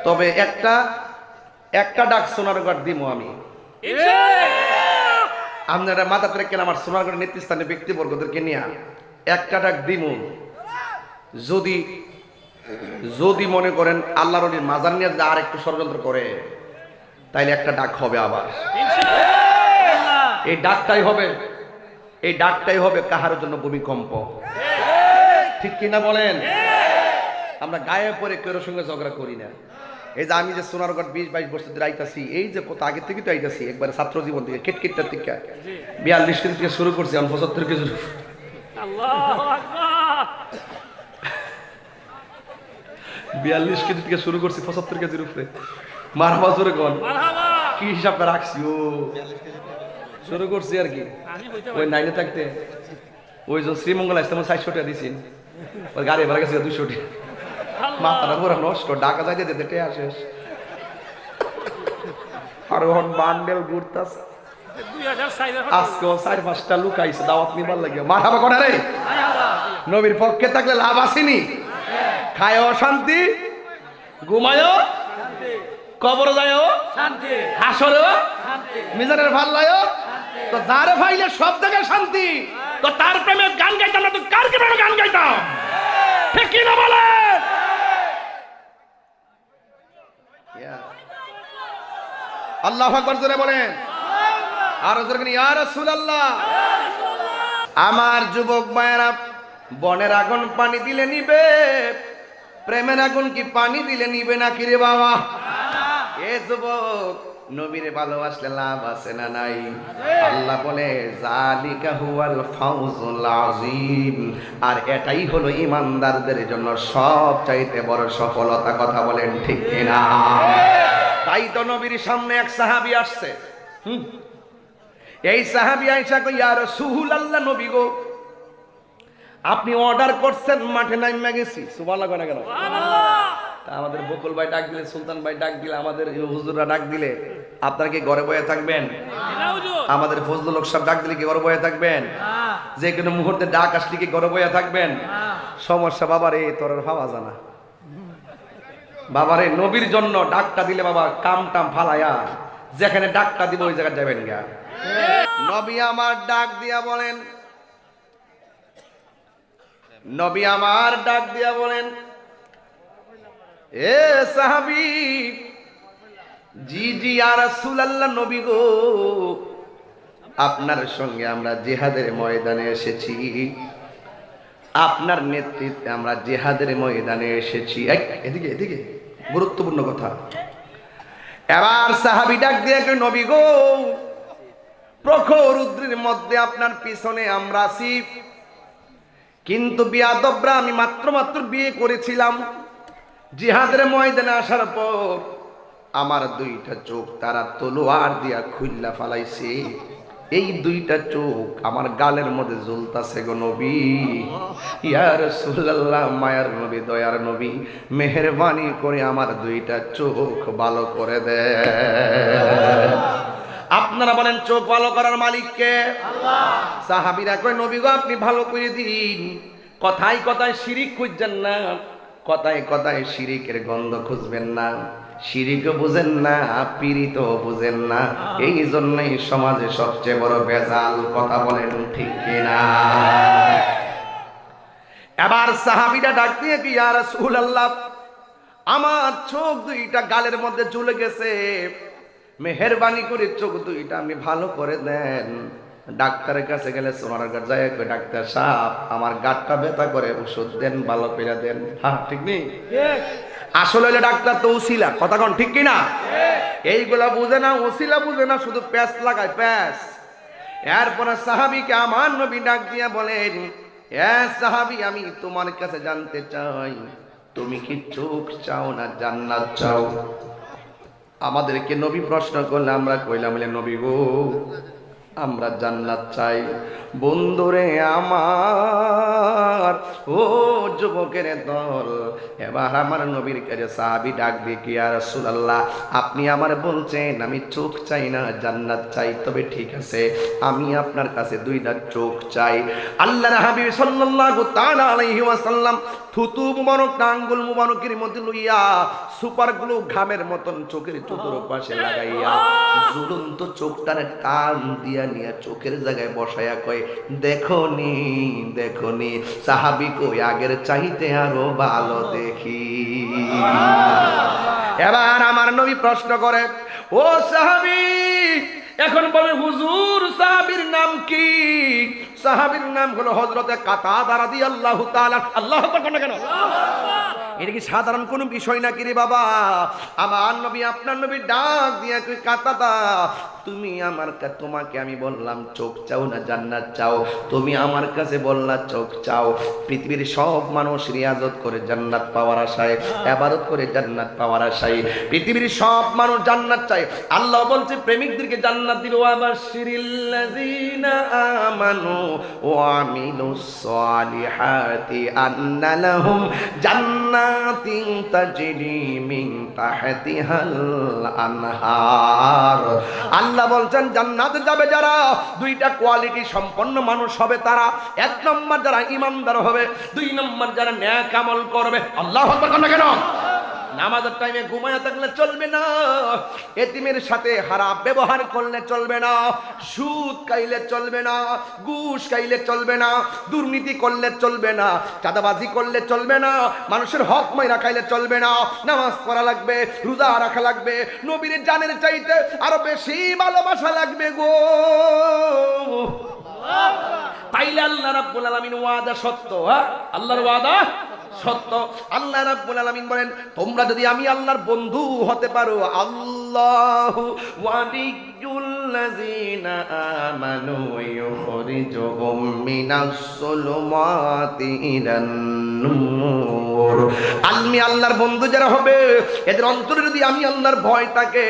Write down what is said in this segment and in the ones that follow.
তবে একটা ডাক সোনারগড় দিমো আমি। আপনারা মাথাতে রেখেন, আমার সোনারগড়ের নেতৃস্থানীয় ব্যক্তিবর্গদেরকে নিয়ে একটা ডাক দিমু। যদি মনে করেন আল্লাহর ওলির মাজার নিয়ে আর একটু ষড়যন্ত্র করে, তাইলে একটা ডাক হবে আবার। এই ডাকটাই হবে কাহার জন্য ভূমিকম্প। ঠিক কিনা বলেন? আমরা গায়ে পরে কেউ সঙ্গে ঝগড়া করি না। এই যে আমি যে সোনারগড় 20-22 বছর ধরে আইতাছি, এই যে কত আগে থেকে তো আইতাছি, একবারে ছাত্র জীবন থেকে কেটকেটটার থেকে 42 কেজি থেকে শুরু করছি, আমি 75 কেজি। 42 কেজি থেকে শুরু করছি 75 কেজির উপরে। মারহাবা জোরে কোন কি হিসাবটা রাখছি, ও শুরু করছি আর কি। ওই 9-এ থাকতে ওই যে শ্রীমঙ্গল আসতে আমার 60 টাকা দিয়েছি, ওই গাড়ি ভাড়া গেছে 200 টাকা। মাথাটা পুরো নষ্ট, ঢাকা যাইতে যেতে টেয়া শেষ। আর ওহন বান্ডেল ঘুরতাস। আজকে 4-5টা লোক আইছে দাওয়াত নিবার লাগে। মারহাবা কোন রে? নবীর পক্ষে থাকলে লাভ আসেনি। খায়ও শান্তি, ঘুমায়ও শান্তি, কবর যায়ও শান্তি, হাসরেও শান্তি, মিজানের ভাল্লায়ও শান্তি। তো যারে ফাইলে সব জায়গায় শান্তি, তো তার প্রেমে গান গাইতাম না তো কার প্রেমে গান গাইতাম? ঠিক কি না বলেন? আল্লাহু আকবার জোরে বলেন। আর জোরে বলেন ইয়া রাসূলুল্লাহ। আমার যুবক ভাইরা, বনের আগুন পানি দিলে নিবে, প্রেমের আগুন কি পানি দিলে নিবে না কি রে বাবা? এ যুবক, নবীরে ভালোবাসলে লাভ আছে না নাই? আল্লাহ বলে জালিকা হুয়াল ফাউজুল আযীম, আর এটাই হলো ঈমানদারদের জন্য সবচাইতে বড় সফলতা। কথা বলেন ঠিক কিনা? তাই তো নবীর সামনে এক সাহাবী আসছে। এই সাহাবী আয়েশা কই, ইয়া রাসূলুল্লাহ, নবী গো, আপনি অর্ডার করছেন, মাঠে নাইমা গেছি। সুবহানাল্লাহ কয় না কেন? আমাদের বকুল ভাই ডাক দিলে, সুলতান ভাই ডাক দিলে, আমাদের হুজুররা ডাক দিলে আপনারা কি ঘরে বসে থাকবেন? আমাদের ফজলুল হক সাহেব ডাক দিলে কি ঘরে বসে থাকবেন? যে কোনো মুহূর্তে ডাক আসলে কি ঘরে বসে থাকবেন? সমস্যা বাবারে, তোর ভাবা জানা বাবারে, নবীর জন্য ডাকটা দিলে বাবা কাম টাম ফালায়া যেখানে ডাকটা দিব ওই জায়গায় যাবেন গা। নবী আমার ডাক দিয়া বলেন, নবী আমার ডাক দিয়া বলেন, এ সাহাবী, জি জি ইয়া রাসূলুল্লাহ, নবী গো, আপনার সঙ্গে আমরা জিহাদের ময়দানে এসেছি, আপনার নেতৃত্বে আমরা জিহাদের ময়দানে এসেছি। এদিকে এদিকে গুরুত্বপূর্ণ কথা। এবার সাহাবী ডাক দিয়ে কই, নবী গো, প্রখর রৌদ্রের মধ্যে আপনার পিছনে আমরা আছি, কিন্তু বিয়াদবরা, আমি মাত্র বিয়ে করেছিলাম, জিহাদের ময়দানে আসার পর আমার 2টা চোখ তারা তলোয়ার দিয়া খুইল্লা ফালাইছে। এই 2টা চোখ আমার গালের মধ্যে জ্বলতাছে গো নবী। ইয়া রাসূলুল্লাহ, মায়ার নবী, দয়ার নবী, মেহেরবানি করে আমার 2টা চোখ ভালো করে দেন। আপনারা বলেন চোখ ভালো করার মালিক কে? আল্লাহ। সাহাবীরা কয়, নবী গো, আপনি ভালো করে দিন। কথায় কথায় শিরিক খুঁজছেন না, কথায় কথায় শিরিকের গন্ধ খুঁজবেন না, শিরিকও বুঝেন না, পীড়িত বুঝেন না, এই জন্যই সমাজে সবচেয়ে বড় ভেজাল। কথা বলেন ঠিক কিনা? এবার সাহাবীরা ডাক দিয়ে কি, ইয়া রাসূলুল্লাহ, আমার চোখ 2টা গালের মধ্যে ঝুলে গেছে, মেহেরবানি করে চোখ 2টা আমি ভালো করে দেন। ডাক্তারের কাছে গেলে সোনারগড় যায়, ডাক্তার সাহেব, আমার গাঁটটা ব্যথা করে, ওষুধ দেন, ভালো করে দেন। হ্যাঁ, ঠিক নেই? আসলে হলে ডাক্তার তো উসিলা। কথা কোন ঠিক কিনা? এইগুলা বুঝে না, উসিলা বুঝে না, শুধু প্যাঁচ লাগায়, প্যাঁচ। এরপরে সাহাবীকে আমার নবী ডাক দিয়া বলেন, এ সাহাবী, আমি তোমার কাছে জানতে চাই, তুমি কি চোখ চাও না জান্নাত চাও? আমাদেরকে নবী প্রশ্ন করলে আমরা কইলাম, নবী গো, আমরা জান্নাত চাই। বন্ধুরে আমার, ও যুবকের দল, এবার আমার নবীর কাছে সাহাবী ডাক দিয়ে, কি ইয়া রাসূলুল্লাহ, আপনি আমার বলছেন আমি চোখ চাই না, জান্নাত চাই, তবে ঠিক আছে আমি আপনার কাছে দুইটা চোখ চাই। আল্লাহর হাবিব সাল্লাল্লাহু তাআলা আলাইহি ওয়াসাল্লাম থুতু মুবারক, আঙ্গুল মুবারকের মধ্যে লইয়া সুপার গ্লু ঘামের মতন চোখের চতুর্পাশে লাগাইয়া ঝুলন্ত চোখটারে টান দিয়া নিয়ে চোখের জায়গায় বসায়া কয়, দেখোনি দেখোনি সাহাবী কই আগের চাইতে আরো ভালো দেখি। এবার আমার নবী প্রশ্ন করে, ও সাহাবী, এখন বলে হুজুর সাহাবীর নাম কি? সাহাবীর নাম হলো হযরতে কাতাদা রাদিয়াল্লাহু তাআলা। আল্লাহু আকবার না কেন? এটা কি সাধারণ কোনো বিষয় নাকি রে বাবা? আমার নবী আপনার নবী ডাক দিয়া কই, কাতাদা, তুমি আমার তোমাকে আমি বললাম চোখ চাও না জান্নাত চাও, তুমি আমার কাছে বললা চোখ চাও। পৃথিবীর সব মানুষ রিয়াজত করে জান্নাত পাওয়ার আশায়, ইবাদত করে জান্নাত পাওয়ার আশায়, পৃথিবীর সব মানুষ জান্নাত চায়। আল্লাহ বলছে প্রেমিকদেরকে জান্নাত দিল, ওয়াবাশশিরিল্লাযীনা আমানু ওয়া আমিলুস সালিহাতি আন্না লাহুম জান্নাতিন তাজরি মিন তাহতিহাল আনহার। আল্লাহ বলছেন জান্নাতে যাবে যারা, দুইটা কোয়ালিটি সম্পন্ন মানুষ হবে তারা। এক নম্বর যারা ইমানদার হবে, দুই নম্বর যারা নেক আমল করবে। আল্লাহু আকবার না কেন? নামাজের টাইমে ঘুমায়া থাকলে চলবে না, এতিমের সাথে খারাপ ব্যবহার করলে চলবে না, সুদ খাইলে চলবে না, ঘুষ খাইলে চলবে না, দুর্নীতি করলে চলবে না, চাঁদাবাজি করলে চলবে না, মানুষের হক মাইরা খাইলে চলবে না। নামাজ পড়া লাগবে, রোজা রাখা লাগবে, নবীর জানের চাইতে আরো বেশি ভালোবাসা লাগবে গো। তাইলে আল্লাহ রাব্বুল আলামিন ওয়াদা সত্য, হ্যাঁ আল্লাহর ওয়াদা সত্য। আল্লাহ রাব্বুল আলামিন বলেন, তোমরা যদি আমি আল্লাহর বন্ধু হতে পারো, আল্লাহু ওয়ালিয়্যুল্লাযীনা আমানু ইউখরিজুহুম মিনাস সুলুমাতি ইলান নূর। আমি আল্লাহর বন্ধু যারা হবে, এদের অন্তরে যদি আমি আল্লাহর ভয় থাকে,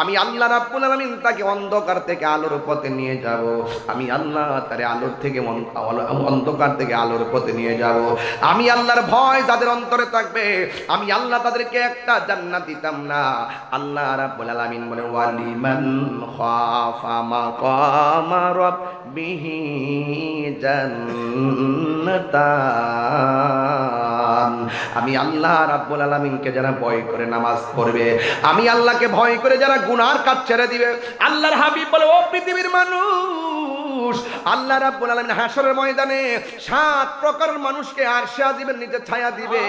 আমি আল্লাহ রাব্বুল আলামিন তাকে অন্ধকার থেকে আলোর পথে নিয়ে যাব। আমি আল্লাহ তারে আলোর থেকে অন্ধকার থেকে আলোর পথে নিয়ে যাব। আমি আল্লাহর ভয় যাদের অন্তরে থাকবে, আমি আল্লাহ তাদেরকে একটা জান্নাত দিতাম না। আল্লাহ রাব্বুল আলামিন বলে, ওয়ালিমান খাফা মাকামা রাব্বিহি জান্নাতান। আমি আল্লাহ রাব্বুল আলামিনকে যারা ভয় করে নামাজ পড়বে, আমি আল্লাহকে ভয় করে যারা গুনার কাজ ছেড়ে দিবে, আল্লাহর হাবিব বলে, ও পৃথিবীর মানুষ, আল্লাহ রাব্বুল আলামিন হাশরের ময়দানে 7 প্রকার মানুষকে আরশে আজিমের নিচে ছায়া দিবে।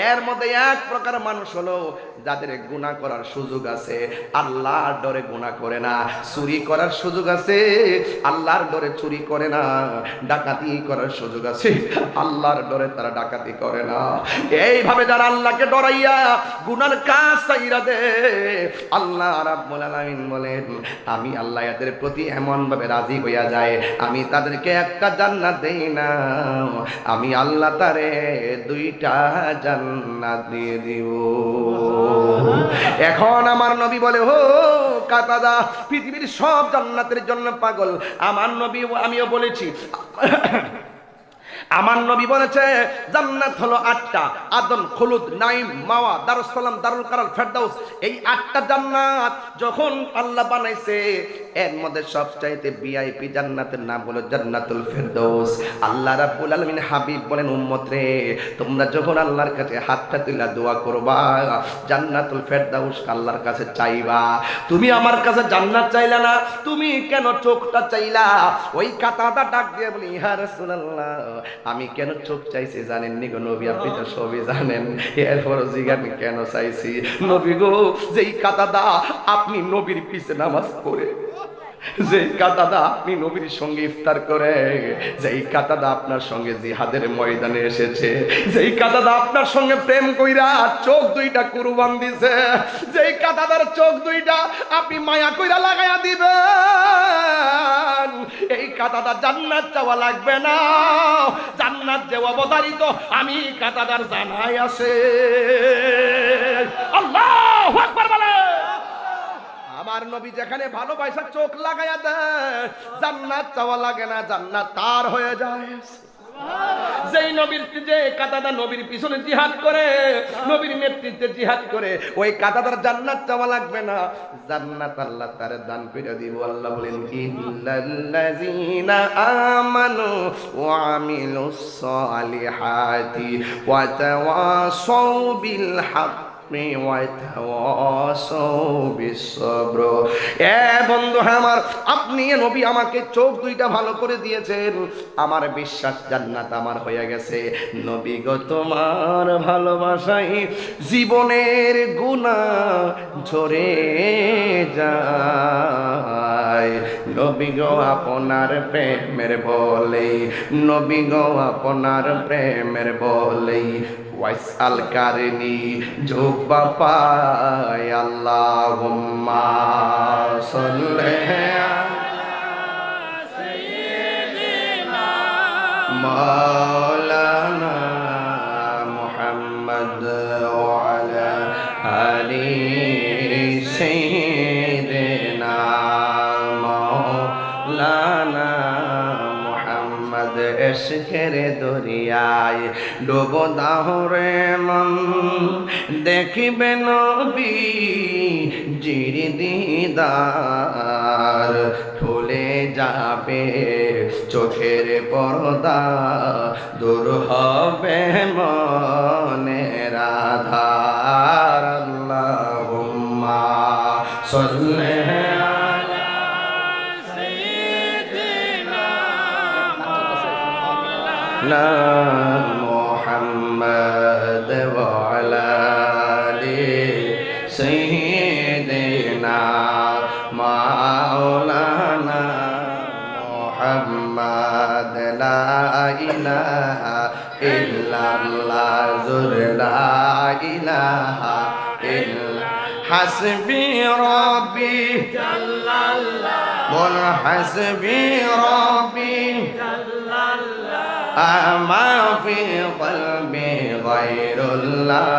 এর মধ্যে এক প্রকার মানুষ হলো যাদের গুনাহ করার সুযোগ আছে, আল্লাহর ডরে গুনাহ করে না, চুরি করার সুযোগ আছে, আল্লাহর ডরে চুরি করে না, ডাকাতি করার সুযোগ আছে, আল্লাহর ডরে তারা ডাকাতি করে না। এইভাবে যারা আল্লাহকে ডরাইয়া গুনার কাজ ছাইরা দে, আল্লাহ রাব্বুল আলামিন বলেন, আমি আল্লাহ এদের প্রতি এমন ভাবে রাজি হইয়া যায়, আমি তাদেরকে একটা জান্নাত দেই না, আমি আল্লাহ তারে 2টা জান্নাত দিয়ে দিব। এখন আমার নবী বলে, ও কাতাদা, পৃথিবীর সব জান্নাতের জন্য পাগল। আমার নবী, আমিও বলেছি, আমার নবী বলেছে জান্নাত হলো 8টা, আদম, খুলুদ, নাইম, মাওয়া, দারুস সালাম, দারুল কারার, ফেরদাউস। এই 8টা জান্নাত যখন আল্লাহ বানাইছে, এর মধ্যে সবচাইতে ভিআইপি জান্নাতের নাম হলো জান্নাতুল ফেরদাউস। আল্লাহ রাব্বুল আলামিন হাবিব বলেন, উম্মত রে, তোমরা যখন আল্লাহর কাছে হাতটা তুলে দোয়া করবা, জান্নাতুল ফেরদাউস আল্লাহর কাছে চাইবা। তুমি আমার কাছে জান্নাত চাইলা না, তুমি কেন চোখটা চাইলা? ওই কাতাদা ডাক দিয়ে বলি, ইয়া রাসূলুল্লাহ, আমি কেন চোখ চাইছি জানেন নি গো নবী? আপনি তো সবই জানেন, এরপর জিজ্ঞাসা আমি কেন চাইছি? নবী গো, যেই কাতাদা আপনি নবীর পিছে নামাজ পড়ে, যেই কাতাদা আপনি নবীর সঙ্গে ইফতার করে, যেই কাতাদা আপনার সঙ্গে জিহাদের ময়দানে এসেছে, যেই কাতাদা আপনার সঙ্গে প্রেম কইরা চোখ 2টা কুরবান দিছে, যেই কাতাদার চোখ 2টা আপনি মায়া কইরা লাগাইয়া দিবেন, এই কাতাদা জান্নাত চাওয়া লাগবে না, জান্নাত যে অবধারিত আমি কাতাদার জানাই আছে। আল্লাহু আকবার বলে। আমার নবী যেখানে ভালোবাসা চোখ লাগায়া দেয়, জান্নাত চাওয়া লাগে না, জান্নাত তার হয়ে যায়। যেই নবীর যে কাতাদা নবীর পিছনে জিহাদ করে, নবীর নেতৃত্বে জিহাদ করে, ওই কাতাদার জান্নাত চাওয়া লাগবে না, জান্নাত আল্লাহ তার দান করে দিব। আল্লাহ বলেন ইল্লাল্লাযীনা আমানু ওয়া আমিলুস সালিহাতি ওয়া তাওয়াসাউ বিল হক বন্ধু আমার, আপনি নবী আমাকে চোখ দুইটা ভালো করে দিয়েছেন, আমার বিশ্বাস জান্নাত আমার হয়ে গেছে। নবী গো তোমার ভালোবাসাই জীবনের গুনাহ ঝরে যায়। নবী গো আপনার প্রেমের বলে, নবী গো আপনার প্রেমের বলে ওয়াইসাল কারনি যোগ বাপায়। আল্লাহুম্মা সাল্লি আলা সাইয়্যিদিনা মাওলানা মুহাম্মদ ওয়া আলা আলি সাইয়্যিদিনা মাওলানা মুহাম্মদ। এশকের দরিয়ায় ডুবো দাও রে মন, দেখিবে নবী জির দিদার, খুলে যাবে চোখের পর্দা, দূর হবে মনের আধার। আল্লাহুম্মা সাল্লি মুহাম্মদ ওয়া আলা আলি সাইয়্যিদিনা মাওলানা মুহাম্মদ। লা ইলাহা ইল্লাল্লাহ, জুর লা ইলাহা ইল্লা হাসবি রব্বি জাল্লাল্লাহ, বল হাসবি রব্বি জাল্লাল্লাহ, আমা ফি কলবি গায়রুল্লাহ,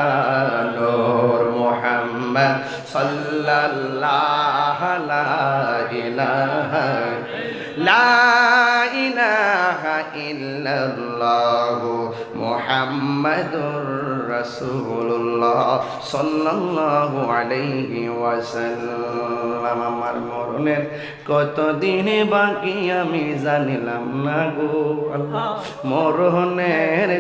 নূর মুহাম্মদ সাল্লাল্লাহু লা ইলাহা লা ইলাহা ইল্লাল্লাহ মুহাম্মাদুর রাসূলুল্লাহ সাল্লাল্লাহু আলাইহি ওয়াসাল্লাম। আমার মরণের কতদিন বাকি আমি জানিলাম না গো আল্লাহ, মরণের